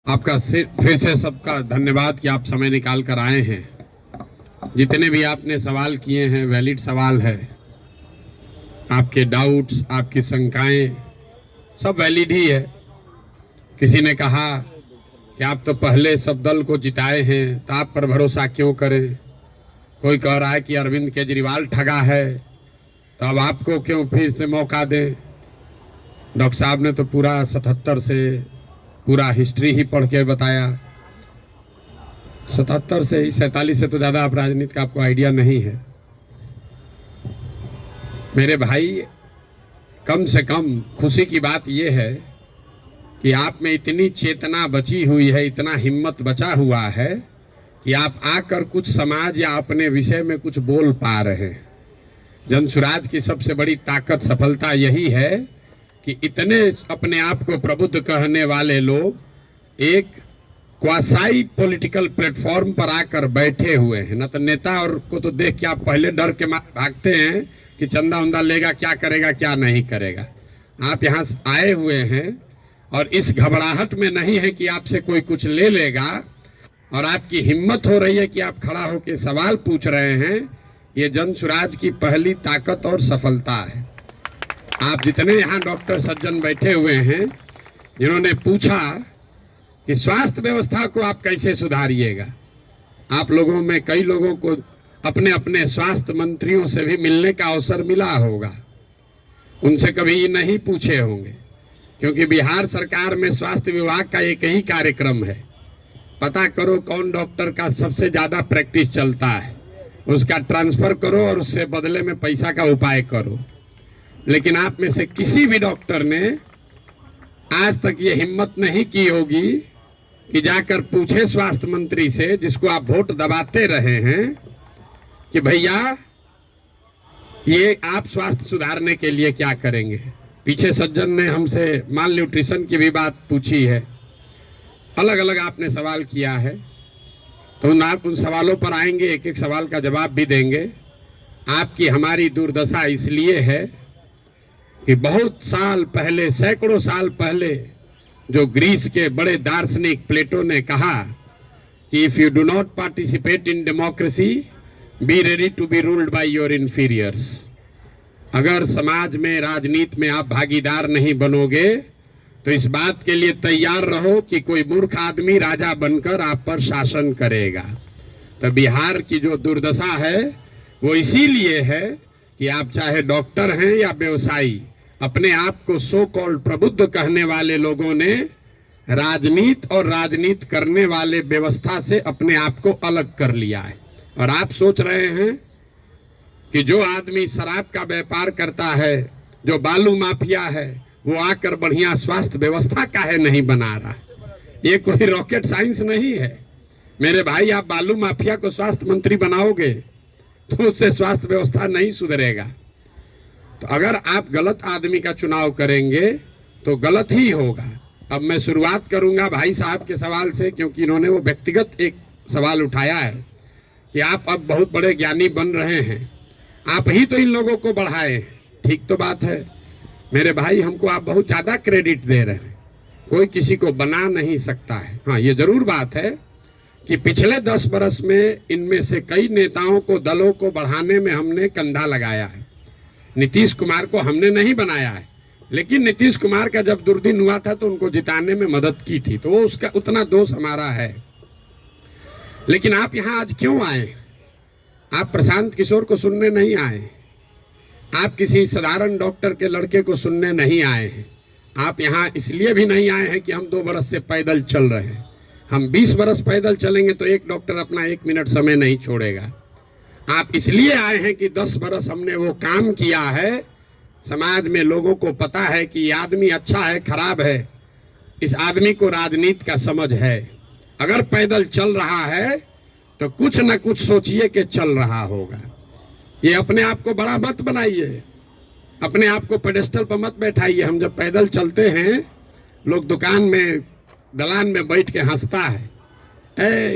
आपका फिर से सबका धन्यवाद कि आप समय निकाल कर आए हैं। जितने भी आपने सवाल किए हैं वैलिड सवाल है। आपके डाउट्स, आपकी शंकाएं सब वैलिड ही है। किसी ने कहा कि आप तो पहले सब दल को जिताए हैं तो आप पर भरोसा क्यों करें। कोई कह रहा है कि अरविंद केजरीवाल ठगा है तो अब आपको क्यों फिर से मौका दें। डॉक्टर साहब ने तो पूरा 77 से पूरा हिस्ट्री ही पढ़ के बताया। 77 से ही 47 से तो ज़्यादा आप राजनीति का आपको आइडिया नहीं है। मेरे भाई, कम से कम खुशी की बात यह है कि आप में इतनी चेतना बची हुई है, इतना हिम्मत बचा हुआ है कि आप आकर कुछ समाज या अपने विषय में कुछ बोल पा रहे हैं। जनसुराज की सबसे बड़ी ताकत, सफलता यही है कि इतने अपने आप को प्रबुद्ध कहने वाले लोग एक क्वासाई पॉलिटिकल प्लेटफॉर्म पर आकर बैठे हुए हैं। न तो नेता और को तो देख के आप पहले डर के मारे भागते हैं कि चंदा उंदा लेगा, क्या करेगा क्या नहीं करेगा। आप यहाँ आए हुए हैं और इस घबराहट में नहीं है कि आपसे कोई कुछ ले लेगा, और आपकी हिम्मत हो रही है कि आप खड़ा होकर सवाल पूछ रहे हैं। ये जनसुराज की पहली ताकत और सफलता है। आप जितने यहाँ डॉक्टर सज्जन बैठे हुए हैं जिन्होंने पूछा कि स्वास्थ्य व्यवस्था को आप कैसे सुधारिएगा, आप लोगों में कई लोगों को अपने अपने स्वास्थ्य मंत्रियों से भी मिलने का अवसर मिला होगा। उनसे कभी नहीं पूछे होंगे, क्योंकि बिहार सरकार में स्वास्थ्य विभाग का एक ही कार्यक्रम है, पता करो कौन डॉक्टर का सबसे ज़्यादा प्रैक्टिस चलता है, उसका ट्रांसफ़र करो और उससे बदले में पैसा का उपाय करो। लेकिन आप में से किसी भी डॉक्टर ने आज तक ये हिम्मत नहीं की होगी कि जाकर पूछे स्वास्थ्य मंत्री से, जिसको आप वोट दबाते रहे हैं, कि भैया ये आप स्वास्थ्य सुधारने के लिए क्या करेंगे। पीछे सज्जन ने हमसे माल न्यूट्रिशन की भी बात पूछी है, अलग अलग आपने सवाल किया है, तो आप उन सवालों पर आएंगे, एक एक सवाल का जवाब भी देंगे। आपकी हमारी दुर्दशा इसलिए है कि बहुत साल पहले, सैकड़ों साल पहले, जो ग्रीस के बड़े दार्शनिक प्लेटो ने कहा कि if you do not participate in democracy, be ready to be ruled by your inferiors. अगर समाज में, राजनीति में आप भागीदार नहीं बनोगे तो इस बात के लिए तैयार रहो कि कोई मूर्ख आदमी राजा बनकर आप पर शासन करेगा। तो बिहार की जो दुर्दशा है वो इसीलिए है कि आप चाहे डॉक्टर हैं या व्यवसायी, अपने आप को सो कॉल्ड प्रबुद्ध कहने वाले लोगों ने राजनीति और राजनीति करने वाले व्यवस्था से अपने आप को अलग कर लिया है। और आप सोच रहे हैं कि जो आदमी शराब का व्यापार करता है, जो बालू माफिया है, वो आकर बढ़िया स्वास्थ्य व्यवस्था काहे नहीं बना रहा है। ये कोई रॉकेट साइंस नहीं है मेरे भाई। आप बालू माफिया को स्वास्थ्य मंत्री बनाओगे तो उससे स्वास्थ्य व्यवस्था नहीं सुधरेगा। तो अगर आप गलत आदमी का चुनाव करेंगे तो गलत ही होगा। अब मैं शुरुआत करूंगा भाई साहब के सवाल से, क्योंकि इन्होंने वो व्यक्तिगत एक सवाल उठाया है कि आप अब बहुत बड़े ज्ञानी बन रहे हैं, आप ही तो इन लोगों को बढ़ाए। ठीक तो बात है मेरे भाई, हमको आप बहुत ज़्यादा क्रेडिट दे रहे हैं। कोई किसी को बना नहीं सकता है। हाँ, ये जरूर बात है कि पिछले 10 बरस में इनमें से कई नेताओं को, दलों को बढ़ाने में हमने कंधा लगाया है। नीतीश कुमार को हमने नहीं बनाया है, लेकिन नीतीश कुमार का जब दुर्दिन हुआ था तो उनको जिताने में मदद की थी, तो वो उसका उतना दोष हमारा है। लेकिन आप यहाँ आज क्यों आए? आप प्रशांत किशोर को सुनने नहीं आए, आप किसी साधारण डॉक्टर के लड़के को सुनने नहीं आए हैं। आप यहाँ इसलिए भी नहीं आए हैं कि हम 2 बरस से पैदल चल रहे हैं। हम 20 बरस पैदल चलेंगे तो एक डॉक्टर अपना 1 मिनट समय नहीं छोड़ेगा। आप इसलिए आए हैं कि 10 बरस हमने वो काम किया है, समाज में लोगों को पता है कि ये आदमी अच्छा है, खराब है, इस आदमी को राजनीति का समझ है। अगर पैदल चल रहा है तो कुछ न कुछ सोचिए कि चल रहा होगा। ये अपने आप को बड़ा मत बनाइए, अपने आप को पेडेस्टल पर मत बैठाइए। हम जब पैदल चलते हैं, लोग दुकान में, दलान में बैठ के हंसता है,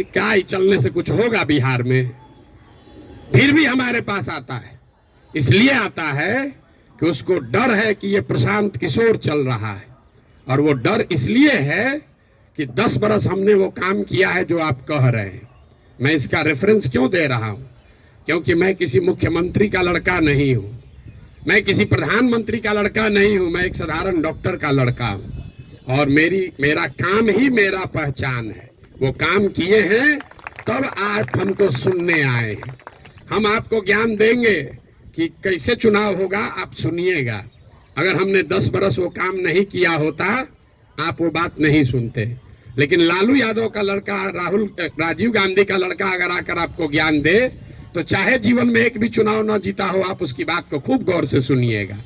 क्या ही चलने से कुछ होगा बिहार में। फिर भी हमारे पास आता है, इसलिए आता है कि उसको डर है कि ये प्रशांत किशोर चल रहा है। और वो डर इसलिए है कि 10 बरस हमने वो काम किया है जो आप कह रहे हैं। मैं इसका रेफरेंस क्यों दे रहा हूं? क्योंकि मैं किसी मुख्यमंत्री का लड़का नहीं हूं, मैं किसी प्रधानमंत्री का लड़का नहीं हूं, मैं एक साधारण डॉक्टर का लड़का हूं और मेरा काम ही मेरा पहचान है। वो काम किए हैं तब आज हमको सुनने आए हैं। हम आपको ज्ञान देंगे कि कैसे चुनाव होगा, आप सुनिएगा। अगर हमने 10 बरस वो काम नहीं किया होता आप वो बात नहीं सुनते। लेकिन लालू यादव का लड़का, राजीव गांधी का लड़का अगर आकर आपको ज्ञान दे तो चाहे जीवन में एक भी चुनाव न जीता हो, आप उसकी बात को खूब गौर से सुनिएगा,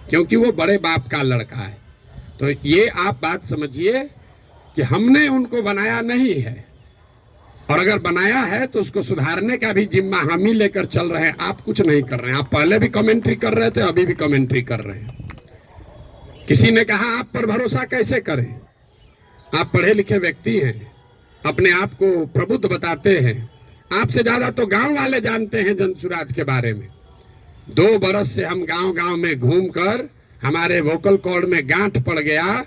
क्योंकि वो बड़े बाप का लड़का है। तो ये आप बात समझिए कि हमने उनको बनाया नहीं है, और अगर बनाया है तो उसको सुधारने का भी जिम्मा हम ही लेकर चल रहे हैं। आप कुछ नहीं कर रहे हैं। आप पहले भी कमेंट्री कर रहे थे, अभी भी कमेंट्री कर रहे हैं। किसी ने कहा आप पर भरोसा कैसे करें? आप पढ़े लिखे व्यक्ति हैं, अपने आप को प्रबुद्ध बताते हैं। आपसे ज्यादा तो गांव वाले जानते हैं जनसुराज के बारे में। 2 बरस से हम गांव गांव में घूमकर हमारे वोकल कॉर्ड में गांठ पड़ गया।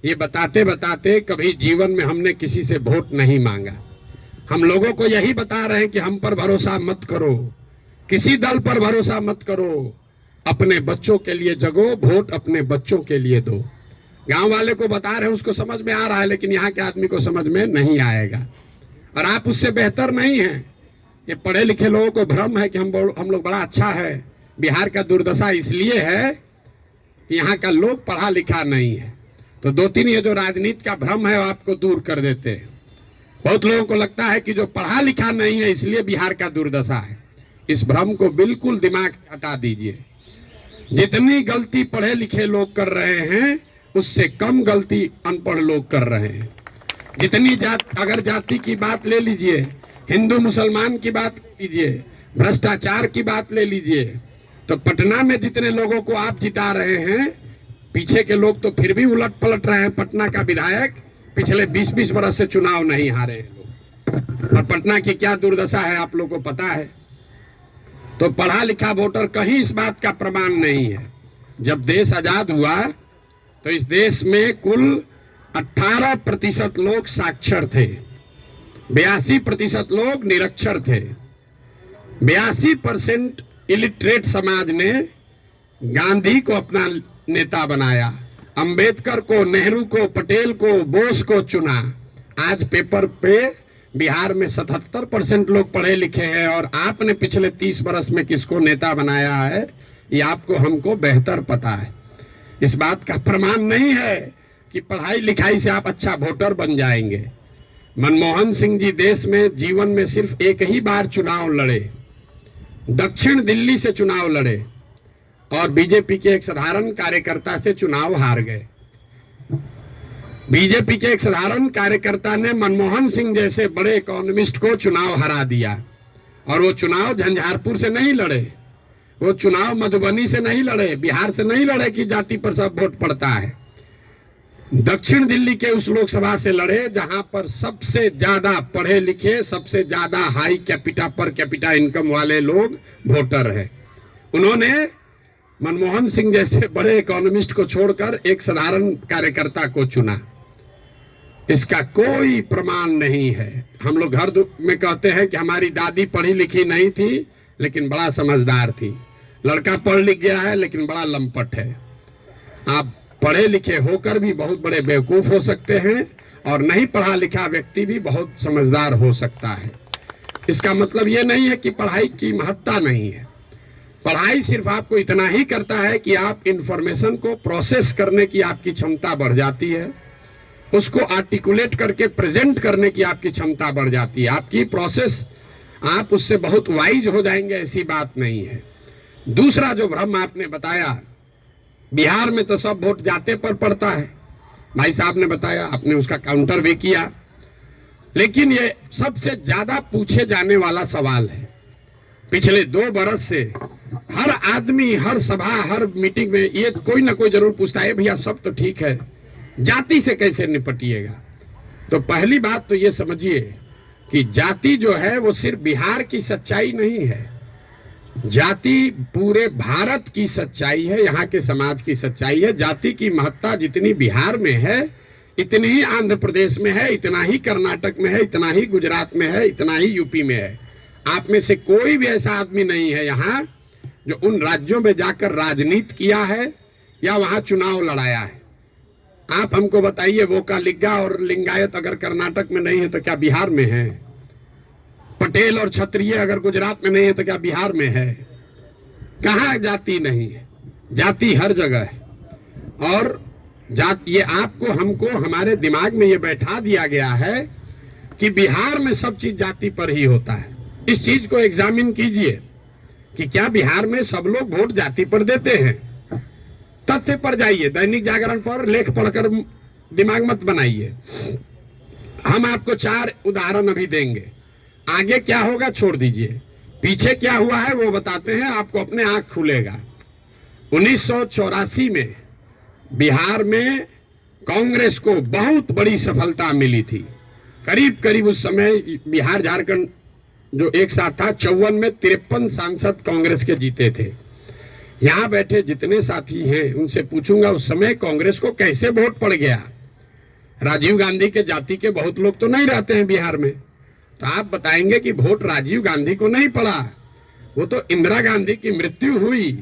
ये बताते बताते कभी जीवन में हमने किसी से वोट नहीं मांगा। हम लोगों को यही बता रहे हैं कि हम पर भरोसा मत करो, किसी दल पर भरोसा मत करो, अपने बच्चों के लिए जगो, वोट अपने बच्चों के लिए दो। गांव वाले को बता रहे हैं, उसको समझ में आ रहा है, लेकिन यहाँ के आदमी को समझ में नहीं आएगा। और आप उससे बेहतर नहीं हैं। ये पढ़े लिखे लोगों को भ्रम है कि हम लोग बड़ा अच्छा है। बिहार का दुर्दशा इसलिए है कि यहाँ का लोग पढ़ा लिखा नहीं है। तो 2-3 ये जो राजनीति का भ्रम है वो आपको दूर कर देते हैं। बहुत लोगों को लगता है कि जो पढ़ा लिखा नहीं है इसलिए बिहार का दुर्दशा है। इस भ्रम को बिल्कुल दिमाग से हटा दीजिए। जितनी गलती पढ़े लिखे लोग कर रहे हैं उससे कम गलती अनपढ़ लोग कर रहे हैं। जितनी अगर जाति की बात ले लीजिए, हिंदू मुसलमान की बात ले लीजिए, भ्रष्टाचार की बात ले लीजिए, तो पटना में जितने लोगों को आप जिता रहे हैं, पीछे के लोग तो फिर भी उलट पलट रहे हैं। पटना का विधायक पिछले 20-20 बरस से चुनाव नहीं हारे हैं लोग। और पटना की क्या दुर्दशा है आप लोगों को पता है। तो पढ़ा लिखा वोटर कहीं इस बात का प्रमाण नहीं है। जब देश आजाद हुआ तो इस देश में कुल 18% लोग साक्षर थे, 82% लोग निरक्षर थे। 82% इलिटरेट समाज ने गांधी को अपना नेता बनाया, अंबेडकर को, नेहरू को, पटेल को, बोस को चुना। आज पेपर पे बिहार में 77% लोग पढ़े लिखे हैं, और आपने पिछले 30 बरस में किसको नेता बनाया है ये आपको हमको बेहतर पता है। इस बात का प्रमाण नहीं है कि पढ़ाई लिखाई से आप अच्छा वोटर बन जाएंगे। मनमोहन सिंह जी देश में जीवन में सिर्फ एक ही बार चुनाव लड़े, दक्षिण दिल्ली से चुनाव लड़े, और बीजेपी के एक साधारण कार्यकर्ता से चुनाव हार गए। बीजेपी के एक साधारण कार्यकर्ता ने मनमोहन सिंह जैसे बड़े इकोनॉमिस्ट को चुनाव हरा दिया। और वो चुनाव झंझारपुर से नहीं लड़े, वो चुनाव मधुबनी से नहीं लड़े, बिहार से नहीं लड़े कि जाति पर सब वोट पड़ता है। दक्षिण दिल्ली के उस लोकसभा से लड़े जहां पर सबसे ज्यादा पढ़े लिखे, सबसे ज्यादा high capita per capita income वाले लोग वोटर हैं। उन्होंने मनमोहन सिंह जैसे बड़े इकोनॉमिस्ट को छोड़कर एक साधारण कार्यकर्ता को चुना। इसका कोई प्रमाण नहीं है। हम लोग घर में कहते हैं कि हमारी दादी पढ़ी लिखी नहीं थी लेकिन बड़ा समझदार थी। लड़का पढ़ लिख गया है लेकिन बड़ा लंपट है। आप पढ़े लिखे होकर भी बहुत बड़े बेवकूफ हो सकते हैं, और नहीं पढ़ा लिखा व्यक्ति भी बहुत समझदार हो सकता है। इसका मतलब ये नहीं है कि पढ़ाई की महत्ता नहीं है। पढ़ाई सिर्फ आपको इतना ही करता है कि आप इंफॉर्मेशन को प्रोसेस करने की आपकी क्षमता बढ़ जाती है, उसको आर्टिकुलेट करके प्रेजेंट करने की आपकी क्षमता बढ़ जाती है। आपकी प्रोसेस, आप उससे बहुत वाइज हो जाएंगे, ऐसी बात नहीं है। दूसरा जो भ्रम आपने बताया, बिहार में तो सब वोट जाते पर पड़ता है, भाई साहब ने बताया, आपने उसका काउंटर भी किया। लेकिन ये सबसे ज्यादा पूछे जाने वाला सवाल है। पिछले 2 बरस से हर आदमी, हर सभा, हर मीटिंग में ये कोई ना कोई जरूर पूछता है, भैया सब तो ठीक है, जाति से कैसे निपटिएगा। तो पहली बात तो ये समझिए कि जाति जो है वो सिर्फ बिहार की सच्चाई नहीं है, जाति पूरे भारत की सच्चाई है, यहाँ के समाज की सच्चाई है। जाति की महत्ता जितनी बिहार में है, इतनी ही आंध्र प्रदेश में है, इतना ही कर्नाटक में है, इतना ही गुजरात में है, इतना ही यूपी में है। आप में से कोई भी ऐसा आदमी नहीं है यहाँ जो उन राज्यों में जाकर राजनीति किया है या वहां चुनाव लड़ाया है। आप हमको बताइए, वोकालिगा और लिंगायत अगर कर्नाटक में नहीं है तो क्या बिहार में है? पटेल और क्षत्रिय अगर गुजरात में नहीं है तो क्या बिहार में है? कहाँ जाति नहीं है? जाति हर जगह है। और जाति, ये आपको हमको हमारे दिमाग में ये बैठा दिया गया है कि बिहार में सब चीज जाति पर ही होता है। इस चीज को एग्जामिन कीजिए कि क्या बिहार में सब लोग वोट जाति पर देते हैं? तथ्य पर जाइए, दैनिक जागरण पर लेख पढ़कर दिमाग मत बनाइए। हम आपको 4 उदाहरण अभी देंगे। आगे क्या होगा छोड़ दीजिए, पीछे क्या हुआ है वो बताते हैं, आपको अपने आंख खुलेगा। 1984 में बिहार में कांग्रेस को बहुत बड़ी सफलता मिली थी। करीब करीब उस समय बिहार झारखंड जो एक साथ था, 54 में 53 सांसद कांग्रेस के जीते थे। यहाँ बैठे जितने साथी हैं उनसे पूछूंगा उस समय कांग्रेस को कैसे वोट पड़ गया। राजीव गांधी के जाति के बहुत लोग तो नहीं रहते हैं बिहार में, तो आप बताएंगे कि वोट राजीव गांधी को नहीं पड़ा, वो तो इंदिरा गांधी की मृत्यु हुई।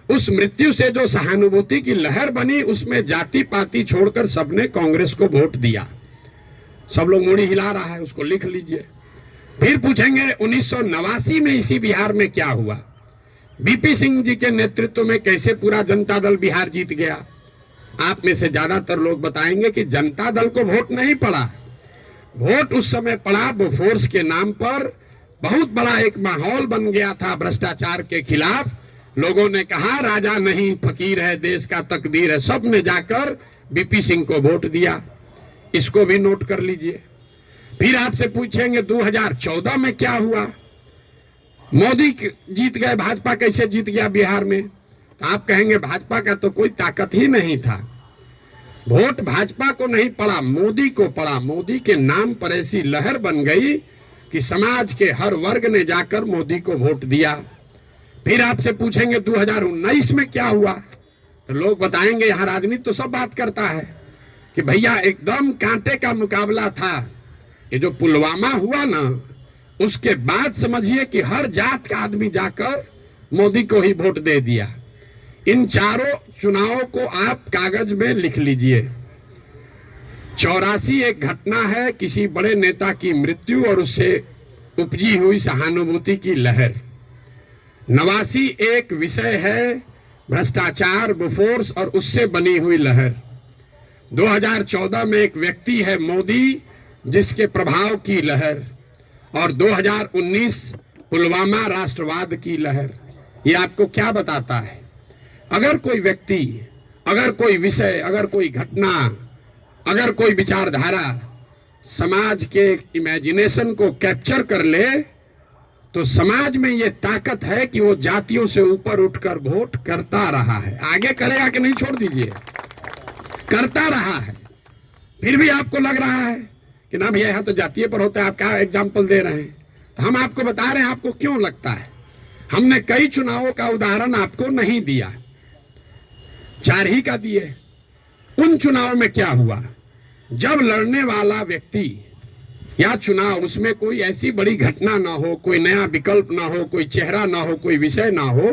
उस मृत्यु से जो सहानुभूति की लहर बनी उसमें जाति पाति छोड़कर सबने कांग्रेस को वोट दिया। सब लोग मुड़ी हिला रहा है, उसको लिख लीजिए। फिर पूछेंगे 1989 में इसी बिहार में क्या हुआ? बीपी सिंह जी के नेतृत्व में कैसे पूरा जनता दल बिहार जीत गया? आप में से ज्यादातर लोग बताएंगे कि जनता दल को वोट नहीं पड़ा। वोट उस समय पड़ा बोफोर्स के नाम पर। बहुत बड़ा एक माहौल बन गया था भ्रष्टाचार के खिलाफ। लोगों ने कहा राजा नहीं फकीर है, देश का तकदीर है। सब ने जाकर बीपी सिंह को वोट दिया। इसको भी नोट कर लीजिए। फिर आपसे पूछेंगे 2014 में क्या हुआ? मोदी जीत गए, भाजपा कैसे जीत गया बिहार में? तो आप कहेंगे भाजपा का तो कोई ताकत ही नहीं था। वोट भाजपा को नहीं पड़ा, मोदी को पड़ा। मोदी के नाम पर ऐसी लहर बन गई कि समाज के हर वर्ग ने जाकर मोदी को वोट दिया। फिर आपसे पूछेंगे 2019 में क्या हुआ? तो लोग बताएंगे यहाँ राजनीति तो सब बात करता है कि भैया एकदम कांटे का मुकाबला था। ये जो पुलवामा हुआ ना, उसके बाद समझिए कि हर जात का आदमी जाकर मोदी को ही वोट दे दिया। इन चारों चुनावों को आप कागज में लिख लीजिए। 84 एक घटना है, किसी बड़े नेता की मृत्यु और उससे उपजी हुई सहानुभूति की लहर। 89 एक विषय है, भ्रष्टाचार, बोफोर्स और उससे बनी हुई लहर। 2014 में एक व्यक्ति है मोदी, जिसके प्रभाव की लहर। और 2019 पुलवामा राष्ट्रवाद की लहर। ये आपको क्या बताता है? अगर कोई व्यक्ति, अगर कोई विषय, अगर कोई घटना, अगर कोई विचारधारा समाज के इमेजिनेशन को कैप्चर कर ले तो समाज में ये ताकत है कि वो जातियों से ऊपर उठकर वोट करता रहा है। आगे करेगा कि नहीं छोड़ दीजिए, करता रहा है। फिर भी आपको लग रहा है कि ना भैया यहाँ तो जातीय पर होता है, आप क्या एग्जाम्पल दे रहे हैं? तो हम आपको बता रहे हैं आपको क्यों लगता है। हमने कई चुनावों का उदाहरण आपको नहीं दिया, 4 ही का दिए। उन चुनाव में क्या हुआ? जब लड़ने वाला व्यक्ति या चुनाव, उसमें कोई ऐसी बड़ी घटना ना हो, कोई नया विकल्प ना हो, कोई चेहरा ना हो, कोई विषय ना हो,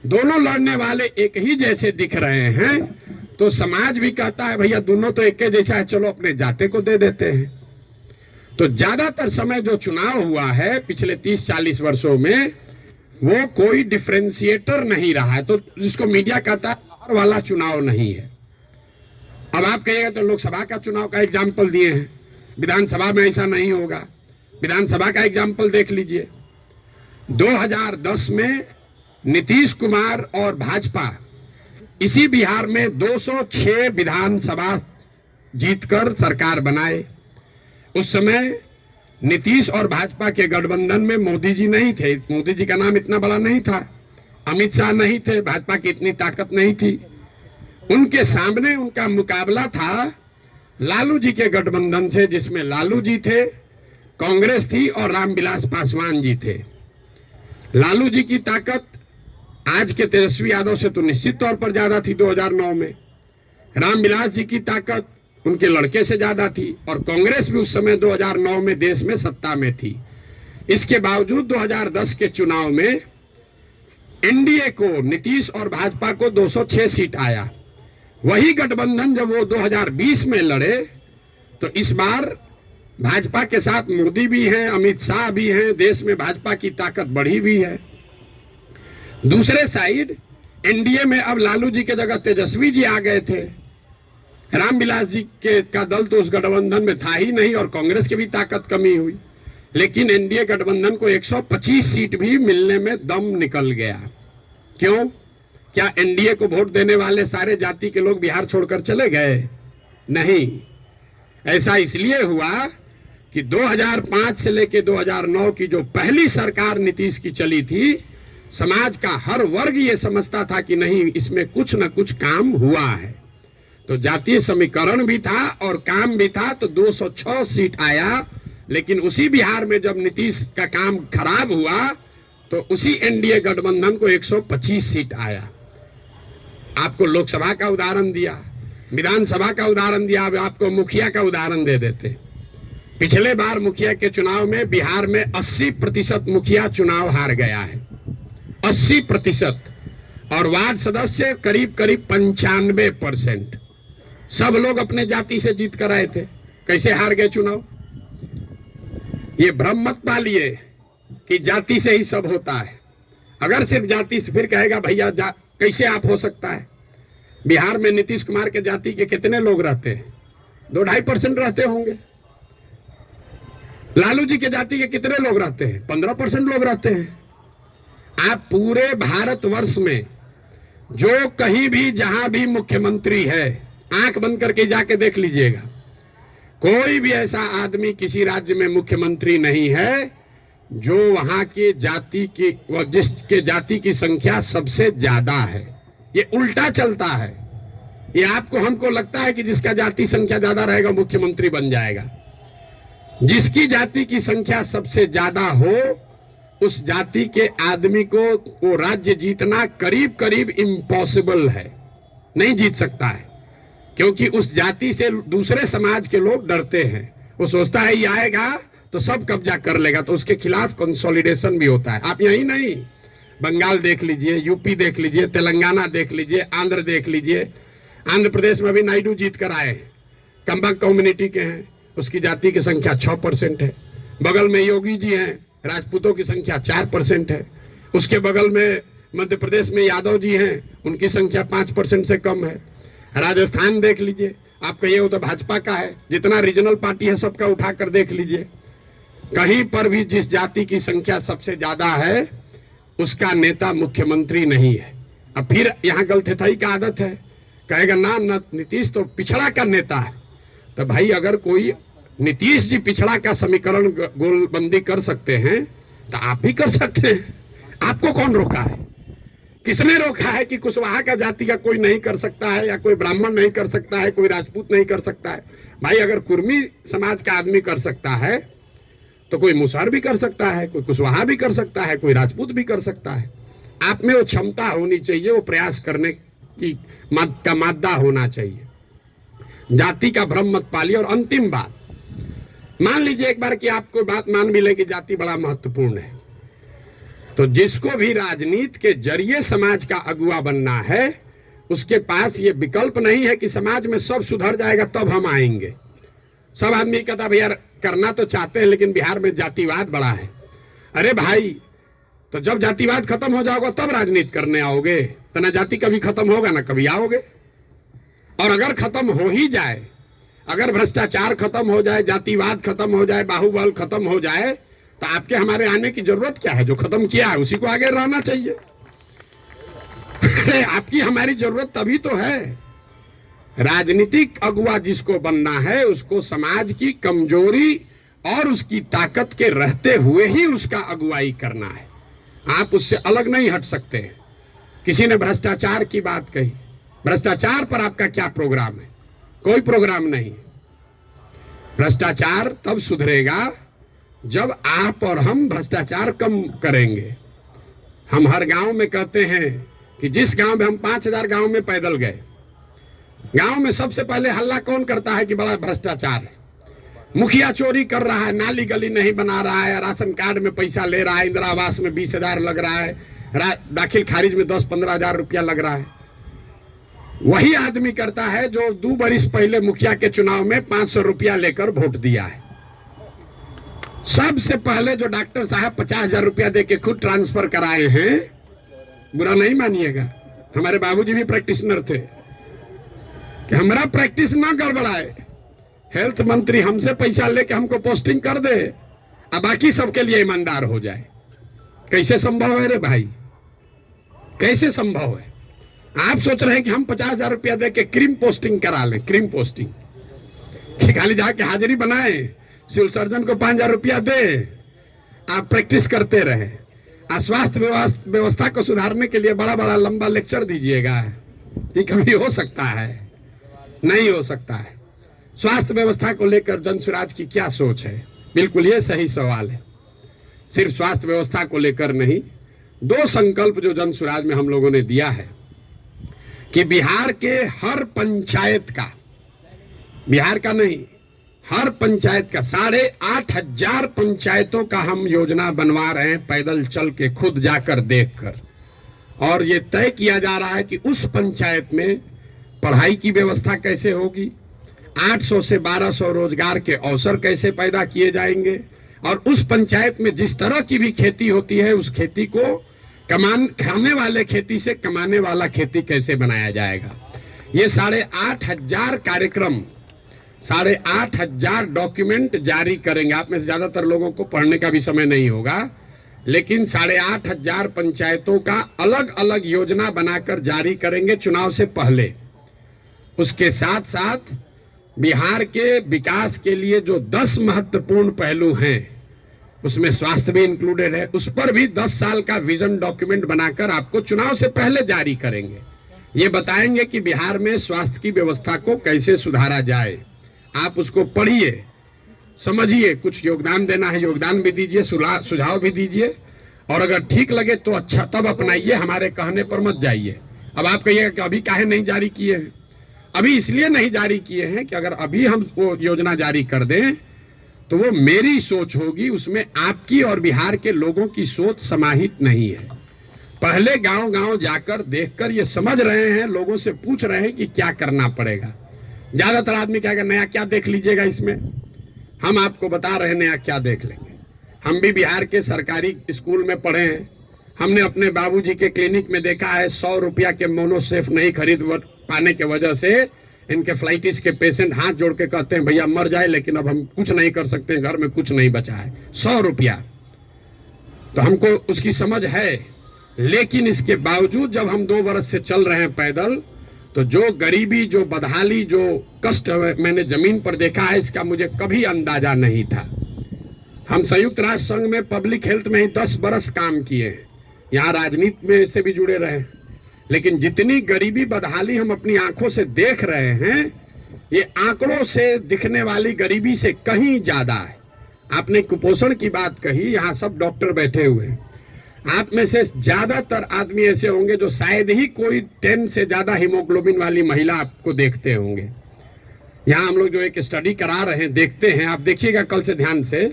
दोनों लड़ने वाले एक ही जैसे दिख रहे हैं, तो समाज भी कहता है भैया दोनों तो एक जैसा है, चलो अपने जाते को दे देते हैं। तो ज्यादातर समय जो चुनाव हुआ है पिछले 30-40 वर्षों में, वो कोई डिफरेंशिएटर नहीं रहा है। तो जिसको मीडिया कहता है लहर वाला चुनाव नहीं है। अब आप कहिएगा तो लोकसभा का चुनाव का एग्जाम्पल दिए हैं, विधानसभा में ऐसा नहीं होगा। विधानसभा का एग्जाम्पल देख लीजिए। 2010 में नीतीश कुमार और भाजपा इसी बिहार में 206 विधानसभा जीतकर सरकार बनाए। उस समय नीतीश और भाजपा के गठबंधन में मोदी जी नहीं थे। मोदी जी का नाम इतना बड़ा नहीं था, अमित शाह नहीं थे, भाजपा की इतनी ताकत नहीं थी। उनके सामने उनका मुकाबला था लालू जी के गठबंधन से, जिसमें लालू जी थे, कांग्रेस थी और रामविलास पासवान जी थे। लालू जी की ताकत आज के तेजस्वी यादव से तो निश्चित तौर पर ज्यादा थी 2009 में। रामविलास जी की ताकत उनके लड़के से ज्यादा थी, और कांग्रेस भी उस समय 2009 में देश में सत्ता में थी। इसके बावजूद 2010 के चुनाव में एनडीए को, नीतीश और भाजपा को 206 सीट आया। वही गठबंधन जब वो 2020 में लड़े तो इस बार भाजपा के साथ मोदी भी हैं, अमित शाह भी हैं, देश में भाजपा की ताकत बढ़ी भी है। दूसरे साइड एनडीए में अब लालू जी के जगह तेजस्वी जी आ गए थे। रामविलास जी का दल तो उस गठबंधन में था ही नहीं, और कांग्रेस की भी ताकत कमी हुई। लेकिन एनडीए गठबंधन को 125 सीट भी मिलने में दम निकल गया। क्यों? क्या एनडीए को वोट देने वाले सारे जाति के लोग बिहार छोड़कर चले गए? नहीं, ऐसा इसलिए हुआ कि 2005 से लेकर 2009 की जो पहली सरकार नीतीश की चली थी, समाज का हर वर्ग ये समझता था कि नहीं, इसमें कुछ न कुछ काम हुआ है। तो जातीय समीकरण भी था और काम भी था, तो 206 सीट आया। लेकिन उसी बिहार में जब नीतीश का काम खराब हुआ तो उसी एनडीए गठबंधन को 125 सीट आया। आपको लोकसभा का उदाहरण दिया, विधानसभा का उदाहरण दिया, अब आपको मुखिया का उदाहरण दे देते। पिछले बार मुखिया के चुनाव में बिहार में 80% मुखिया चुनाव हार गया है, 80%, और वार्ड सदस्य करीब करीब 95%। सब लोग अपने जाति से जीत कर आए थे। कैसे हार गए चुनाव? ये भ्रम मत पालिए कि जाति से ही सब होता है। अगर सिर्फ जाति से, फिर कहेगा भैया कैसे आप हो सकता है? बिहार में नीतीश कुमार के जाति के कितने लोग रहते हैं? 2-2.5% रहते होंगे। लालू जी के जाति के कितने लोग रहते हैं? 15% लोग रहते हैं। आप पूरे भारतवर्ष में जो कहीं भी जहां भी मुख्यमंत्री है, आंख बंद करके जाके देख लीजिएगा, कोई भी ऐसा आदमी किसी राज्य में मुख्यमंत्री नहीं है जो वहां के जाति की, जिसके जाति की संख्या सबसे ज्यादा है। ये उल्टा चलता है। ये आपको हमको लगता है कि जिसका जाति संख्या ज्यादा रहेगा मुख्यमंत्री बन जाएगा। जिसकी जाति की संख्या सबसे ज्यादा हो, उस जाति के आदमी को वो राज्य जीतना करीब करीब इम्पॉसिबल है, नहीं जीत सकता है। क्योंकि उस जाति से दूसरे समाज के लोग डरते हैं। वो सोचता है ये आएगा तो सब कब्जा कर लेगा, तो उसके खिलाफ कंसोलिडेशन भी होता है। आप यही नहीं, बंगाल देख लीजिए, यूपी देख लीजिए, तेलंगाना देख लीजिए, आंध्र देख लीजिए। आंध्र प्रदेश में भी नायडू जीत कर आए, कंबक कम्युनिटी के हैं, उसकी जाति की संख्या 6% है। बगल में योगी जी हैं, राजपूतों की संख्या 4% है। उसके बगल में मध्य प्रदेश में यादव जी हैं, उनकी संख्या 5% से कम है। राजस्थान देख लीजिए, आप कहिए वो तो भाजपा का है, जितना रीजनल पार्टी है सबका उठाकर देख लीजिए, कहीं पर भी जिस जाति की संख्या सबसे ज्यादा है उसका नेता मुख्यमंत्री नहीं है। अब फिर यहाँ गलथेथाई का आदत है, कहेगा ना नीतीश तो पिछड़ा का नेता है। तो भाई अगर कोई नीतीश जी पिछड़ा का समीकरण गोलबंदी कर सकते हैं तो आप भी कर सकते हैं। आपको कौन रोका है? किसने रोका है कि कुशवाहा का जाति का कोई नहीं कर सकता है, या कोई ब्राह्मण नहीं कर सकता है, कोई राजपूत नहीं कर सकता है? भाई अगर कुर्मी समाज का आदमी कर सकता है तो कोई मुसहर भी कर सकता है, कोई कुशवाहा भी कर सकता है, कोई राजपूत भी कर सकता है। आप में वो क्षमता होनी चाहिए, वो प्रयास करने की का मादा होना चाहिए। जाति का भ्रम मत पालिए। और अंतिम बात, मान लीजिए एक बार कि आपको बात मान भी ले कि जाति बड़ा महत्वपूर्ण है, तो जिसको भी राजनीति के जरिए समाज का अगुवा बनना है, उसके पास ये विकल्प नहीं है कि समाज में सब सुधर जाएगा तब हम आएंगे। सब आदमी कहता भैया करना तो चाहते हैं लेकिन बिहार में जातिवाद बड़ा है। अरे भाई, तो जब जातिवाद खत्म हो जाओगे तब राजनीति करने आओगे, तो ना जाति कभी खत्म होगा ना कभी आओगे। और अगर खत्म हो ही जाए, अगर भ्रष्टाचार खत्म हो जाए, जातिवाद खत्म हो जाए, बाहुबल खत्म हो जाए, तो आपके हमारे आने की जरूरत क्या है? जो खत्म किया है उसी को आगे रहना चाहिए। आपकी हमारी जरूरत तभी तो है। राजनीतिक अगुवा जिसको बनना है उसको समाज की कमजोरी और उसकी ताकत के रहते हुए ही उसका अगुवाई करना है। आप उससे अलग नहीं हट सकते। किसी ने भ्रष्टाचार की बात कही, भ्रष्टाचार पर आपका क्या प्रोग्राम है? कोई प्रोग्राम नहीं। भ्रष्टाचार तब सुधरेगा जब आप और हम भ्रष्टाचार कम करेंगे। हम हर गांव में कहते हैं कि जिस गांव में हम 5000 गांव में पैदल गए, गांव में सबसे पहले हल्ला कौन करता है कि बड़ा भ्रष्टाचार है, मुखिया चोरी कर रहा है, नाली गली नहीं बना रहा है, राशन कार्ड में पैसा ले रहा है, इंदिरा आवास में 20,000 लग रहा है, दाखिल खारिज में 10-15 हजार रुपया लग रहा है। वही आदमी करता है जो 2 बरिस पहले मुखिया के चुनाव में 500 रुपया लेकर वोट दिया है। सबसे पहले जो डॉक्टर साहब 50,000 रुपया दे के खुद ट्रांसफर कराए हैं, बुरा नहीं मानिएगा, हमारे बाबूजी भी प्रैक्टिशनर थे, कि हमारा प्रैक्टिस ना गड़बड़ाए, हेल्थ मंत्री हमसे पैसा लेके हमको पोस्टिंग कर दे, अब बाकी सबके लिए ईमानदार हो जाए। कैसे संभव है रे भाई, कैसे संभव है? आप सोच रहे हैं कि हम 50,000 रुपया दे के क्रीम पोस्टिंग करा लें, क्रीम पोस्टिंग खाली जाके हाजिरी बनाए, सिविल सर्जन को 5,000 रुपया दे, आप प्रैक्टिस करते रहे। स्वास्थ्य व्यवस्था को सुधारने के लिए बड़ा बड़ा लंबा लेक्चर दीजिएगा, ये कभी हो सकता है? नहीं हो सकता है। स्वास्थ्य व्यवस्था को लेकर जनसुराज की क्या सोच है? बिल्कुल ये सही सवाल है। सिर्फ स्वास्थ्य व्यवस्था को लेकर नहीं, 2 संकल्प जो जनसुराज में हम लोगों ने दिया है कि बिहार के हर पंचायत का, बिहार का नहीं, हर पंचायत का 8,500 पंचायतों का हम योजना बनवा रहे हैं, पैदल चल के खुद जाकर देखकर। और ये तय किया जा रहा है कि उस पंचायत में पढ़ाई की व्यवस्था कैसे होगी, 800 से 1200 रोजगार के अवसर कैसे पैदा किए जाएंगे, और उस पंचायत में जिस तरह की भी खेती होती है उस खेती को खाने वाले खेती से कमाने वाला खेती कैसे बनाया जाएगा। ये 8,500 कार्यक्रम, 8,500 डॉक्यूमेंट जारी करेंगे। आप में से ज्यादातर लोगों को पढ़ने का भी समय नहीं होगा, लेकिन 8,500 पंचायतों का अलग अलग योजना बनाकर जारी करेंगे चुनाव से पहले। उसके साथ साथ बिहार के विकास के लिए जो 10 महत्वपूर्ण पहलू हैं, उसमें स्वास्थ्य भी इंक्लूडेड है, उस पर भी 10 साल का विजन डॉक्यूमेंट बनाकर आपको चुनाव से पहले जारी करेंगे। ये बताएंगे कि बिहार में स्वास्थ्य की व्यवस्था को कैसे सुधारा जाए। आप उसको पढ़िए, समझिए, कुछ योगदान देना है योगदान भी दीजिए, सुझाव भी दीजिए, और अगर ठीक लगे तो अच्छा तब अपनाइए, हमारे कहने पर मत जाइए। अब आप कहिएगा कि अभी काहे नहीं जारी किए हैं? अभी इसलिए नहीं जारी किए हैं कि अगर अभी हम वो योजना जारी कर दें तो वो मेरी सोच होगी, उसमें आपकी और बिहार के लोगों की सोच समाहित नहीं है। पहले गांव गांव जाकर देखकर ये समझ रहे हैं, लोगों से पूछ रहे हैं कि क्या करना पड़ेगा। ज्यादातर आदमी क्या नया क्या देख लीजिएगा इसमें, हम आपको बता रहे हैं नया क्या देख लेंगे। हम भी बिहार के सरकारी स्कूल में पढ़े हैं, हमने अपने बाबूजी के क्लिनिक में देखा है 100 रुपया के मोनोसेफ नहीं खरीद पाने के वजह से इनके फ्लाइटिस के पेशेंट हाथ जोड़ के कहते हैं भैया मर जाए, लेकिन अब हम कुछ नहीं कर सकते, घर में कुछ नहीं बचा है, 100 रुपया। तो हमको उसकी समझ है, लेकिन इसके बावजूद जब हम 2 बरस से चल रहे हैं पैदल, तो जो गरीबी, जो बदहाली, जो कष्ट मैंने जमीन पर देखा है, इसका मुझे कभी अंदाजा नहीं था। हम संयुक्त राष्ट्र संघ में पब्लिक हेल्थ में ही 10 बरस काम किए हैं, यहाँ राजनीति में से भी जुड़े रहे, लेकिन जितनी गरीबी बदहाली हम अपनी आंखों से देख रहे हैं, ये आंकड़ों से दिखने वाली गरीबी से कहीं ज्यादा है। आपने कुपोषण की बात कही, यहाँ सब डॉक्टर बैठे हुए हैं, आप में से ज्यादातर आदमी ऐसे होंगे जो शायद ही कोई 10 से ज्यादा हीमोग्लोबिन वाली महिला आपको देखते होंगे। यहाँ हम लोग जो एक स्टडी करा रहे हैं, देखते हैं, आप देखिएगा कल से ध्यान से,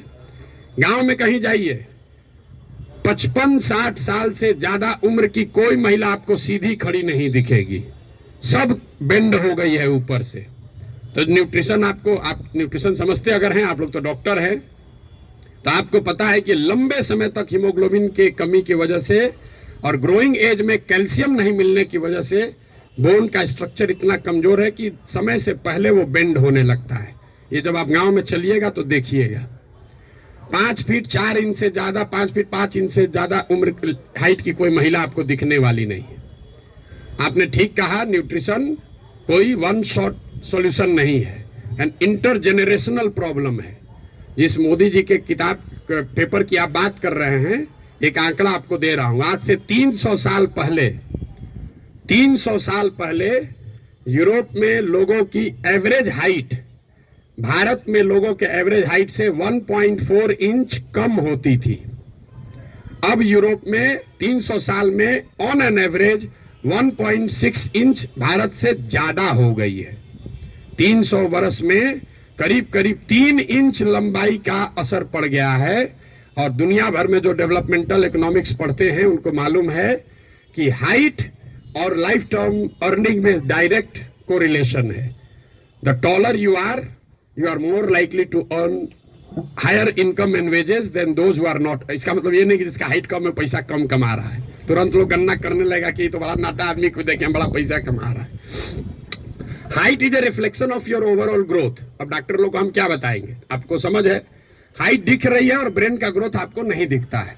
गांव में कहीं जाइए, 55-60 साल से ज्यादा उम्र की कोई महिला आपको सीधी खड़ी नहीं दिखेगी, सब बेंड हो गई है ऊपर से। तो न्यूट्रिशन, आप न्यूट्रिशन समझते अगर हैं, आप लोग तो डॉक्टर हैं, तो आपको पता है कि लंबे समय तक हीमोग्लोबिन के कमी की वजह से और ग्रोइंग एज में कैल्शियम नहीं मिलने की वजह से बोन का स्ट्रक्चर इतना कमजोर है कि समय से पहले वो बेंड होने लगता है। ये जब आप गांव में चलिएगा तो देखिएगा, 5 फीट 4 इंच से ज्यादा, 5 फीट 5 इंच से ज्यादा उम्र हाइट की कोई महिला आपको दिखने वाली नहीं है। आपने ठीक कहा, न्यूट्रिशन कोई वन शॉट सॉल्यूशन नहीं है, एंड इंटरजेनरेशनल प्रॉब्लम है। जिस मोदी जी के किताब पेपर की आप बात कर रहे हैं, एक आंकड़ा आपको दे रहा हूं, आज से 300 साल पहले यूरोप में लोगों की एवरेज हाइट भारत में लोगों के एवरेज हाइट से 1.4 इंच कम होती थी। अब यूरोप में 300 साल में on an average 1.6 inch Bharat से ज्यादा हो गई है। 300 वर्ष में करीब करीब 3 इंच लंबाई का असर पड़ गया है। और दुनिया भर में जो डेवलपमेंटल इकोनॉमिक्स पढ़ते हैं उनको मालूम है कि हाइट और लाइफ टर्म अर्निंग में डायरेक्ट कोरिलेशन है। The taller you are more likely to earn higher income and wages than those who are not. इसका मतलब ये नहीं कि जिसका हाइट कम है पैसा कम कमा रहा है। तुरंत लोग गणना करने लगेगा कि तो बड़ा नाटा आदमी को देखें बड़ा पैसा कमा रहा है। Height is a reflection of your overall growth. अब डॉक्टर लोग को हम क्या बताएंगे, आपको समझ है हाइट दिख रही है और ब्रेन का ग्रोथ आपको नहीं दिखता है।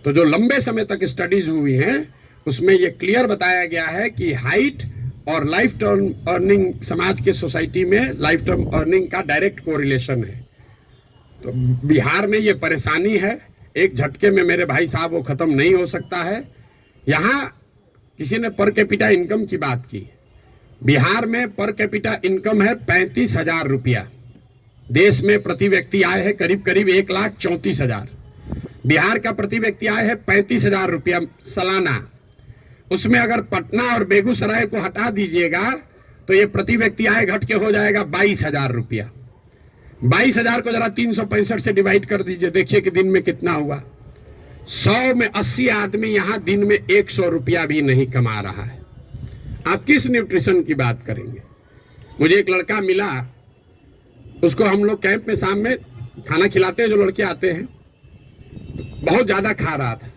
तो जो लंबे समय तक स्टडीज हुई हैं उसमें ये क्लियर बताया गया है कि हाइट और लाइफ टर्म अर्निंग, समाज के सोसाइटी में लाइफ टर्म अर्निंग का डायरेक्ट कोरिलेशन है। तो बिहार में ये परेशानी है, एक झटके में मेरे भाई साहब वो खत्म नहीं हो सकता है। यहाँ किसी ने पर कैपिटा इनकम की बात की। बिहार में पर कैपिटा इनकम है 35,000 रुपया। देश में प्रति व्यक्ति आय है करीब करीब 1,34,000। बिहार का प्रति व्यक्ति आय है 35,000 रुपया सालाना। उसमें अगर पटना और बेगूसराय को हटा दीजिएगा तो ये प्रति व्यक्ति आय घट के हो जाएगा 22,000 रुपया। 22,000 को जरा 365 से डिवाइड कर दीजिए, देखिए कि दिन में कितना हुआ। 100 में 80 आदमी यहाँ दिन में 100 रुपया भी नहीं कमा रहा है। आप किस न्यूट्रिशन की बात करेंगे। मुझे एक लड़का मिला, उसको हम लोग कैंप में शाम में खाना खिलाते हैं, जो लड़के आते हैं, बहुत ज्यादा खा रहा था।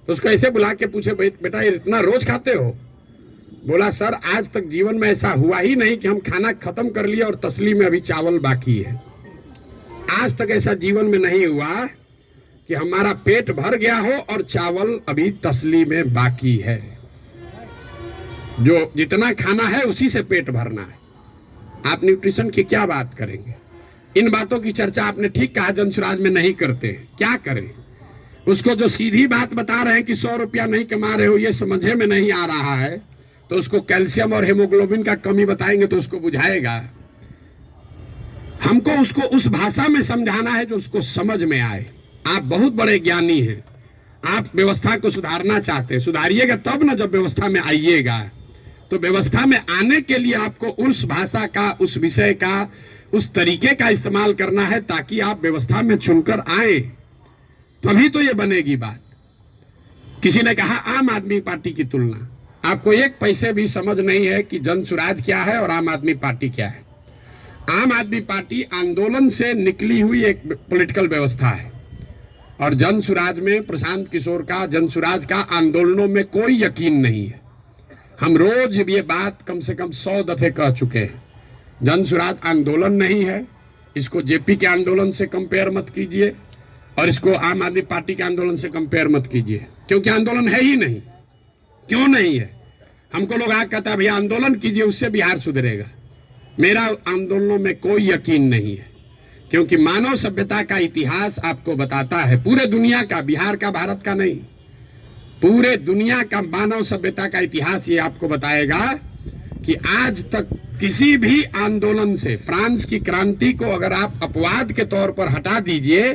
तो उसको ऐसे बुला के पूछे बेटा ये इतना रोज खाते हो। बोला सर आज तक जीवन में ऐसा हुआ ही नहीं कि हम खाना खत्म कर लिए और तसली में अभी चावल बाकी है। आज तक ऐसा जीवन में नहीं हुआ कि हमारा पेट भर गया हो और चावल अभी तसली में बाकी है। जो जितना खाना है उसी से पेट भरना है। आप न्यूट्रिशन की क्या बात करेंगे। इन बातों की चर्चा आपने ठीक कहा जनसुराज में नहीं करते। क्या करें, उसको जो सीधी बात बता रहे हैं कि 100 रुपया नहीं कमा रहे हो ये समझे में नहीं आ रहा है, तो उसको कैल्शियम और हेमोग्लोबिन का कमी बताएंगे तो उसको बुझाएगा। हमको उसको उस भाषा में समझाना है जो उसको समझ में आए। आप बहुत बड़े ज्ञानी हैं, आप व्यवस्था को सुधारना चाहते हैं, सुधारिएगा तब ना जब व्यवस्था में आइएगा। तो व्यवस्था में आने के लिए आपको उस भाषा का, उस विषय का, उस तरीके का इस्तेमाल करना है ताकि आप व्यवस्था में चुनकर आए, तभी तो ये बनेगी बात। किसी ने कहा आम आदमी पार्टी की तुलना, आपको एक पैसे भी समझ नहीं है कि जनसुराज क्या है और आम आदमी पार्टी क्या है। आम आदमी पार्टी आंदोलन से निकली हुई एक पॉलिटिकल व्यवस्था है और जनसुराज में प्रशांत किशोर का, जनसुराज का आंदोलनों में कोई यकीन नहीं है। हम रोज ये बात कम से कम 100 दफे कह चुके हैं। जनसुराज आंदोलन नहीं है, इसको जेपी के आंदोलन से कंपेयर मत कीजिए और इसको आम आदमी पार्टी के आंदोलन से कंपेयर मत कीजिए, क्योंकि आंदोलन है ही नहीं। क्यों नहीं है? हमको लोग आगे कहता है भैया आंदोलन कीजिए उससे बिहार सुधरेगा। मेरा आंदोलनों में कोई यकीन नहीं है, क्योंकि मानव सभ्यता का इतिहास आपको बताता है, पूरे दुनिया का, बिहार का, भारत का नहीं, पूरे दुनिया का मानव सभ्यता का इतिहास ये आपको बताएगा कि आज तक किसी भी आंदोलन से, फ्रांस की क्रांति को अगर आप अपवाद के तौर पर हटा दीजिए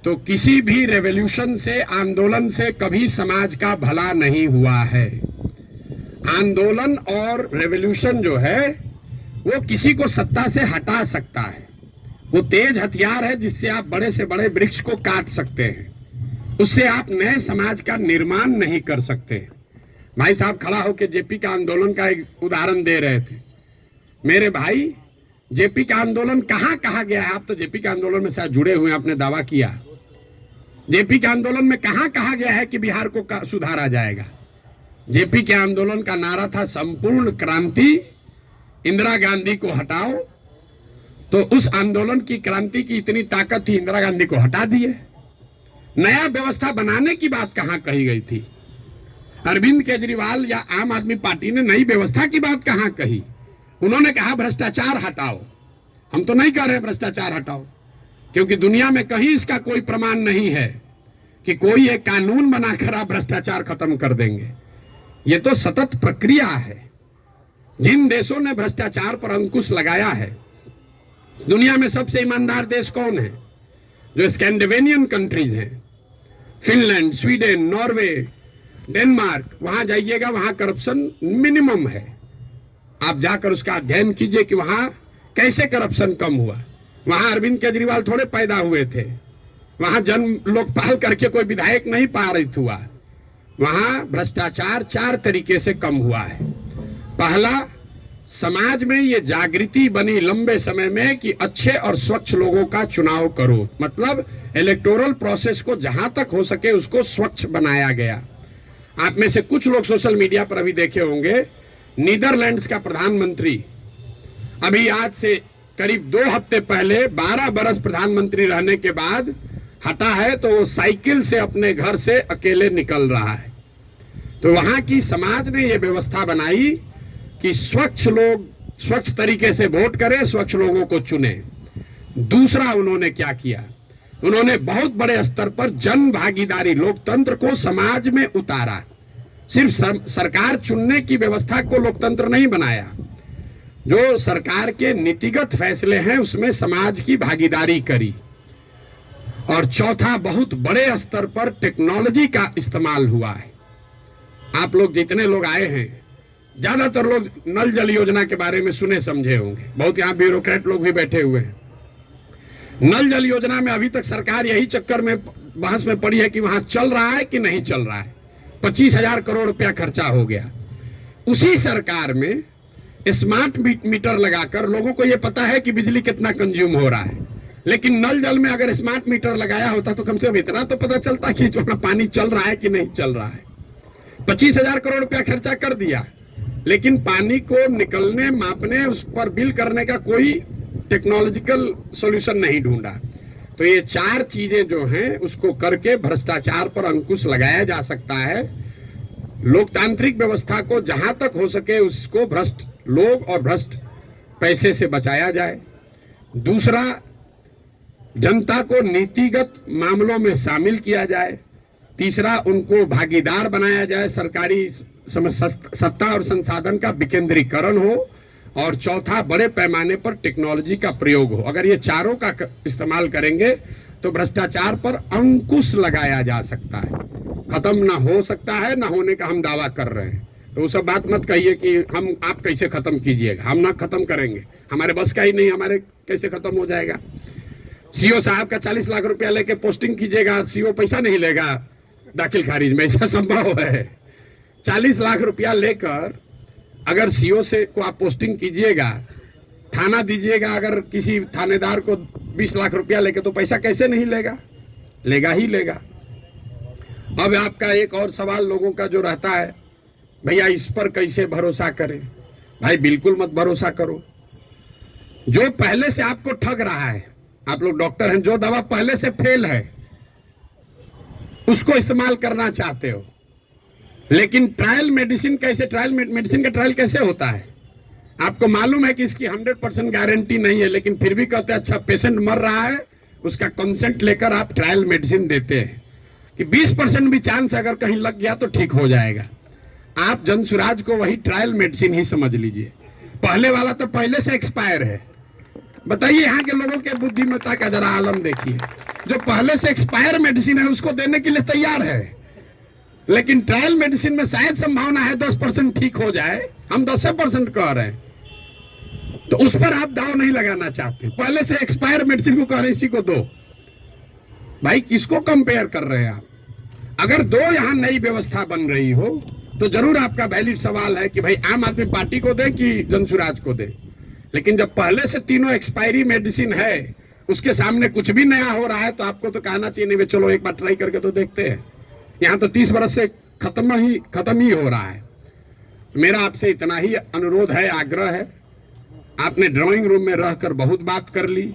तो किसी भी रेवोल्यूशन से, आंदोलन से कभी समाज का भला नहीं हुआ है। आंदोलन और रेवोल्यूशन जो है वो किसी को सत्ता से हटा सकता है। वो तेज हथियार है जिससे आप बड़े से बड़े वृक्ष को काट सकते हैं, उससे आप नए समाज का निर्माण नहीं कर सकते। भाई साहब खड़ा होकर जेपी का आंदोलन का एक उदाहरण दे रहे थे। मेरे भाई जेपी का आंदोलन कहाँ कहा गया है? आप तो जेपी के आंदोलन में शायद जुड़े हुए हैं, आपने दावा किया। जेपी के आंदोलन में कहाँ कहा गया है कि बिहार को सुधारा जाएगा? जेपी के आंदोलन का नारा था संपूर्ण क्रांति, इंदिरा गांधी को हटाओ। तो उस आंदोलन की, क्रांति की इतनी ताकत थी, इंदिरा गांधी को हटा दिए। नया व्यवस्था बनाने की बात कहां कही गई थी? अरविंद केजरीवाल या आम आदमी पार्टी ने नई व्यवस्था की बात कहां कही? उन्होंने कहा भ्रष्टाचार हटाओ। हम तो नहीं कह रहे भ्रष्टाचार हटाओ, क्योंकि दुनिया में कहीं इसका कोई प्रमाण नहीं है कि कोई एक कानून बनाकर आप भ्रष्टाचार खत्म कर देंगे। ये तो सतत प्रक्रिया है। जिन देशों ने भ्रष्टाचार पर अंकुश लगाया है, दुनिया में सबसे ईमानदार देश कौन है? जो स्कैंडिनेवियन कंट्रीज हैं, फिनलैंड, स्वीडन, नॉर्वे, डेनमार्क, वहां जाइएगा, वहां करप्शन मिनिमम है। आप जाकर उसका अध्ययन कीजिए कि वहां कैसे करप्शन कम हुआ। वहां अरविंद केजरीवाल थोड़े पैदा हुए थे, वहां जन्म लोकपाल करके कोई विधायक नहीं पारित हुआ। वहां भ्रष्टाचार 4 तरीके से कम हुआ है। पहला, समाज में ये जागृति बनी लंबे समय में कि अच्छे और स्वच्छ लोगों का चुनाव करो, मतलब इलेक्टोरल प्रोसेस को जहां तक हो सके उसको स्वच्छ बनाया गया। आप में से कुछ लोग सोशल मीडिया पर अभी देखे होंगे, नीदरलैंड्स का प्रधानमंत्री अभी आज से करीब 2 हफ्ते पहले 12 बरस प्रधानमंत्री रहने के बाद हटा है, तो वो साइकिल से अपने घर से अकेले निकल रहा है। तो वहां की समाज ने ये व्यवस्था बनाई कि स्वच्छ लोग स्वच्छ तरीके से वोट करें, स्वच्छ लोगों को चुने। दूसरा उन्होंने क्या किया, उन्होंने बहुत बड़े स्तर पर जन भागीदारी, लोकतंत्र को समाज में उतारा। सिर्फ सरकार चुनने की व्यवस्था को लोकतंत्र नहीं बनाया, जो सरकार के नीतिगत फैसले हैं उसमें समाज की भागीदारी करी। और चौथा, बहुत बड़े स्तर पर टेक्नोलॉजी का इस्तेमाल हुआ है। आप लोग जितने लोग आए हैं, ज्यादातर लोग नल जल योजना के बारे में सुने समझे होंगे, बहुत यहाँ ब्यूरोक्रेट लोग भी बैठे हुए हैं। नल जल योजना में अभी तक सरकार यही चक्कर में बहस में पड़ी है कि वहां चल रहा है कि नहीं चल रहा है। 25,000 करोड़ रुपया खर्चा हो गया। उसी सरकार में स्मार्ट मीटर लगाकर लोगों को यह पता है कि बिजली कितना कंज्यूम हो रहा है, लेकिन नल जल में अगर स्मार्ट मीटर लगाया होता तो कम से कम इतना तो पता चलता कि वहां पानी चल रहा है कि नहीं चल रहा है। 25,000 करोड़ रुपया खर्चा कर दिया, लेकिन पानी को निकलने, मापने, उस पर बिल करने का कोई टेक्नोलॉजिकल सॉल्यूशन नहीं ढूंढा। तो ये 4 चीजें जो हैं उसको करके भ्रष्टाचार पर अंकुश लगाया जा सकता है। लोकतांत्रिक व्यवस्था को जहां तक हो सके उसको भ्रष्ट लोग और भ्रष्ट पैसे से बचाया जाए। दूसरा, जनता को नीतिगत मामलों में शामिल किया जाए। तीसरा, उनको भागीदार बनाया जाए, सरकारी सत्ता और संसाधन का विकेंद्रीकरण हो। और चौथा, बड़े पैमाने पर टेक्नोलॉजी का प्रयोग हो। अगर ये चारों का इस्तेमाल करेंगे तो भ्रष्टाचार पर अंकुश लगाया जा सकता है। खत्म ना हो सकता है, ना होने का हम दावा कर रहे हैं। तो वो सब बात मत कहिए कि आप कैसे खत्म कीजिएगा, हम ना खत्म करेंगे, हमारे बस का ही नहीं, हमारे कैसे खत्म हो जाएगा। सीओ साहब का 40 लाख रुपया लेके पोस्टिंग कीजिएगा, सीओ पैसा नहीं लेगा दाखिल खारिज में, ऐसा संभव है? 40 लाख रुपया लेकर अगर सीओ से को आप पोस्टिंग कीजिएगा, थाना दीजिएगा, अगर किसी थानेदार को 20 लाख रुपया लेके, तो पैसा कैसे नहीं लेगा? लेगा ही लेगा। अब आपका एक और सवाल लोगों का जो रहता है, भैया इस पर कैसे भरोसा करें? भाई बिल्कुल मत भरोसा करो। जो पहले से आपको ठग रहा है, आप लोग डॉक्टर हैं, जो दवा पहले से फेल है उसको इस्तेमाल करना चाहते हो, लेकिन ट्रायल मेडिसिन कैसे, ट्रायल मेडिसिन का ट्रायल कैसे होता है? आपको मालूम है कि इसकी 100% गारंटी नहीं है, लेकिन फिर भी कहते हैं अच्छा पेशेंट मर रहा है, उसका कंसेंट लेकर आप ट्रायल मेडिसिन देते हैं कि 20% भी चांस अगर कहीं लग गया तो ठीक हो जाएगा। आप जनसुराज को वही ट्रायल मेडिसिन ही समझ लीजिए। पहले वाला तो पहले से एक्सपायर है। बताइए यहाँ के लोगों के बुद्धिमत्ता का जरा आलम देखिए। जो पहले से एक्सपायर मेडिसिन है उसको देने के लिए तैयार है, लेकिन ट्रायल मेडिसिन में शायद संभावना है 10% ठीक हो जाए, हम 10% कह रहे हैं, तो उस पर आप दाव नहीं लगाना चाहते। पहले से एक्सपायर मेडिसिन को कह रहे इसी को दो। भाई किसको कंपेयर कर रहे हैं आप? अगर 2 यहाँ नई व्यवस्था बन रही हो तो जरूर आपका वैलिड सवाल है कि भाई आम आदमी पार्टी को दे कि जनसुराज को दे। लेकिन जब पहले से तीनों एक्सपायरी मेडिसिन है, उसके सामने कुछ भी नया हो रहा है, तो आपको तो कहना चाहिए नहीं चलो एक बार ट्राई करके तो देखते हैं। यहाँ तो 30 वर्ष से खत्म ही हो रहा है। मेरा आपसे इतना ही अनुरोध है, आग्रह है। आपने ड्राइंग रूम में रहकर बहुत बात कर ली,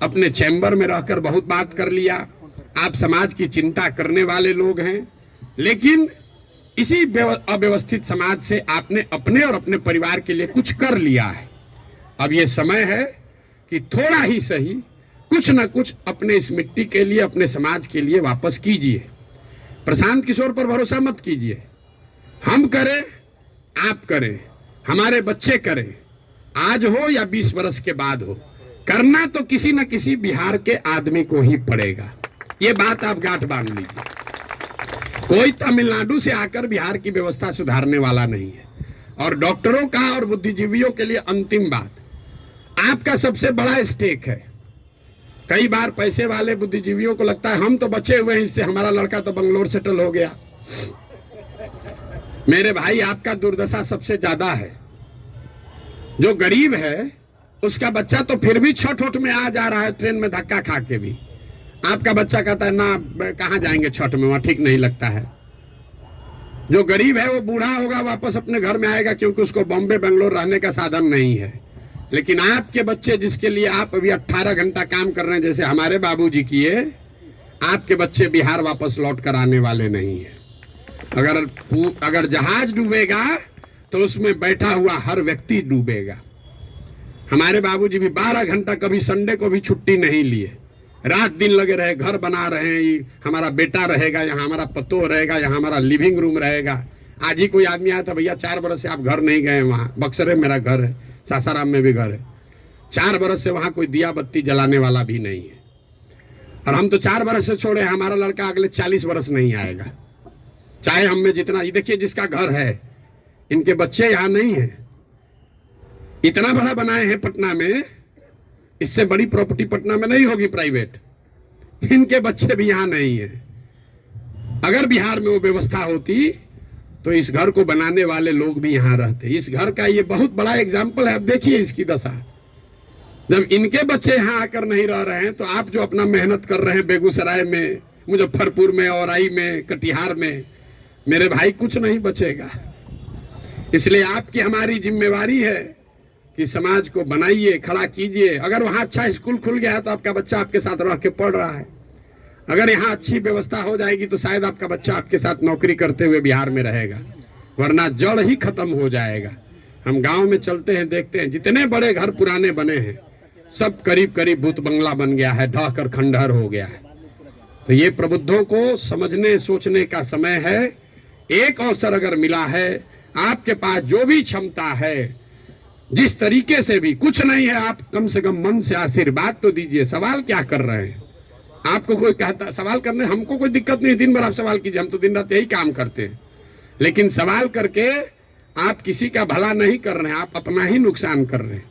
अपने चैम्बर में रहकर बहुत बात कर लिया, आप समाज की चिंता करने वाले लोग हैं, लेकिन इसी अव्यवस्थित समाज से आपने अपने और अपने परिवार के लिए कुछ कर लिया है। अब ये समय है कि थोड़ा ही सही कुछ न कुछ अपने इस मिट्टी के लिए, अपने समाज के लिए वापस कीजिए। प्रशांत किशोर पर भरोसा मत कीजिए। हम करें, आप करें, हमारे बच्चे करें, आज हो या 20 वर्ष के बाद हो, करना तो किसी न किसी बिहार के आदमी को ही पड़ेगा। ये बात आप गांठ बांध लीजिए। कोई तमिलनाडु से आकर बिहार की व्यवस्था सुधारने वाला नहीं है। और डॉक्टरों का और बुद्धिजीवियों के लिए अंतिम बात, आपका सबसे बड़ा स्टेक है। कई बार पैसे वाले बुद्धिजीवियों को लगता है हम तो बचे हुए हैं, इससे हमारा लड़का तो बंगलोर सेटल हो गया। मेरे भाई, आपका दुर्दशा सबसे ज्यादा है। जो गरीब है उसका बच्चा तो फिर भी छठ उठ में आ जा रहा है, ट्रेन में धक्का खा के भी। आपका बच्चा कहता है ना, कहां जाएंगे छठ में, वहां ठीक नहीं लगता है। जो गरीब है वो बूढ़ा होगा, वापस अपने घर में आएगा, क्योंकि उसको बॉम्बे बेंगलोर रहने का साधन नहीं है। लेकिन आपके बच्चे, जिसके लिए आप अभी 18 घंटा काम कर रहे हैं, जैसे हमारे बाबूजी किए, आपके बच्चे बिहार वापस लौट कर आने वाले नहीं है। अगर जहाज डूबेगा तो उसमें बैठा हुआ हर व्यक्ति डूबेगा। हमारे बाबूजी भी 12 घंटा, कभी संडे को भी छुट्टी नहीं लिए, रात दिन लगे रहे, घर बना रहे हैं। हमारा बेटा रहेगा यहाँ, हमारा पतोह रहेगा यहाँ, हमारा लिविंग रूम रहेगा। आज ही कोई आदमी आया था, भैया 4 बरस से आप घर नहीं गए, वहाँ बक्सर में मेरा घर है, सासाराम में भी घर है, 4 बरस से वहाँ कोई दिया बत्ती जलाने वाला भी नहीं है। और हम तो 4 बरस से छोड़े, हमारा लड़का अगले 40 बरस नहीं आएगा, चाहे हम में जितना। ये देखिए, जिसका घर है, इनके बच्चे यहाँ नहीं है। इतना बड़ा बनाए हैं पटना में, इससे बड़ी प्रॉपर्टी पटना में नहीं होगी प्राइवेट। इनके बच्चे भी यहाँ नहीं है। अगर बिहार में वो व्यवस्था होती तो इस घर को बनाने वाले लोग भी यहाँ रहते। इस घर का ये बहुत बड़ा एग्जाम्पल है। अब देखिए इसकी दशा, जब इनके बच्चे यहाँ आकर नहीं रह रहे हैं, तो आप जो अपना मेहनत कर रहे हैं बेगूसराय में, मुजफ्फरपुर में, औराई में, कटिहार में, मेरे भाई कुछ नहीं बचेगा। इसलिए आपकी हमारी जिम्मेवारी है कि समाज को बनाइए, खड़ा कीजिए। अगर वहां अच्छा स्कूल खुल गया है तो आपका बच्चा आपके साथ रह के पढ़ रहा है। अगर यहाँ अच्छी व्यवस्था हो जाएगी तो शायद आपका बच्चा आपके साथ नौकरी करते हुए बिहार में रहेगा, वरना जड़ ही खत्म हो जाएगा। हम गांव में चलते हैं, देखते हैं जितने बड़े घर पुराने बने हैं, सब करीब करीब भूत बंगला बन गया है, ढह कर खंडहर हो गया है। तो ये प्रबुद्धों को समझने सोचने का समय है। एक अवसर अगर मिला है, आपके पास जो भी क्षमता है, जिस तरीके से भी, कुछ नहीं है, आप कम से कम मन से आशीर्वाद तो दीजिए। सवाल क्या कर रहे हैं? आपको कोई कहता सवाल करने, हमको कोई दिक्कत नहीं, दिन भर आप सवाल कीजिए, हम तो दिन रात यही काम करते हैं। लेकिन सवाल करके आप किसी का भला नहीं कर रहे हैं, आप अपना ही नुकसान कर रहे हैं।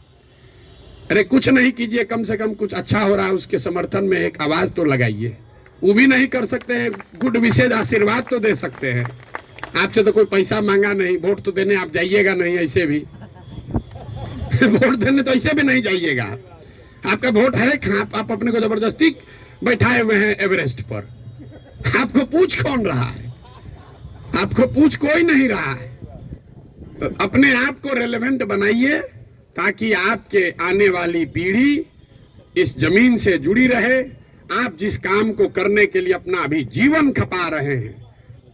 अरे कुछ नहीं कीजिए, कम से कम कुछ अच्छा हो रहा है उसके समर्थन में एक आवाज तो लगाइए। वो भी नहीं कर सकते हैं, गुड विशेष आशीर्वाद तो दे सकते हैं। आपसे तो कोई पैसा मांगा नहीं, वोट तो देने आप जाइएगा नहीं, ऐसे भी वोट देने तो ऐसे भी नहीं जाइएगा। आपका वोट है कहाँ? आप अपने को जबरदस्ती बैठाए हुए हैं एवरेस्ट पर। आपको पूछ कौन रहा है? आपको पूछ कोई नहीं रहा है। तो अपने आप को रेलेवेंट बनाइए, ताकि आपके आने वाली पीढ़ी इस जमीन से जुड़ी रहे। आप जिस काम को करने के लिए अपना अभी जीवन खपा रहे हैं,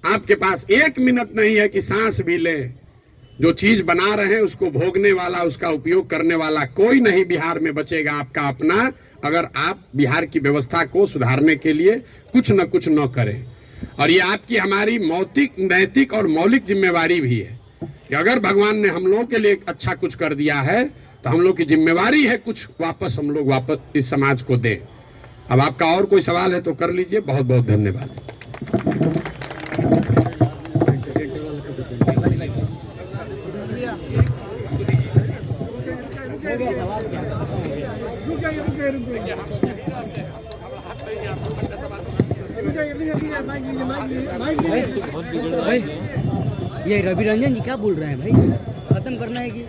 आपके पास 1 मिनट नहीं है कि सांस भी लें। जो चीज बना रहे हैं उसको भोगने वाला, उसका उपयोग करने वाला कोई नहीं बिहार में बचेगा आपका अपना, अगर आप बिहार की व्यवस्था को सुधारने के लिए कुछ न कुछ न करें। और ये आपकी हमारी नैतिक और मौलिक जिम्मेवारी भी है कि अगर भगवान ने हम लोगों के लिए अच्छा कुछ कर दिया है, तो हम लोग की जिम्मेवारी है कुछ वापस हम लोग वापस इस समाज को दें। अब आपका और कोई सवाल है तो कर लीजिए। बहुत बहुत धन्यवाद। भाई ये रवि रंजन जी क्या बोल रहे हैं भाई? खत्म करना है कि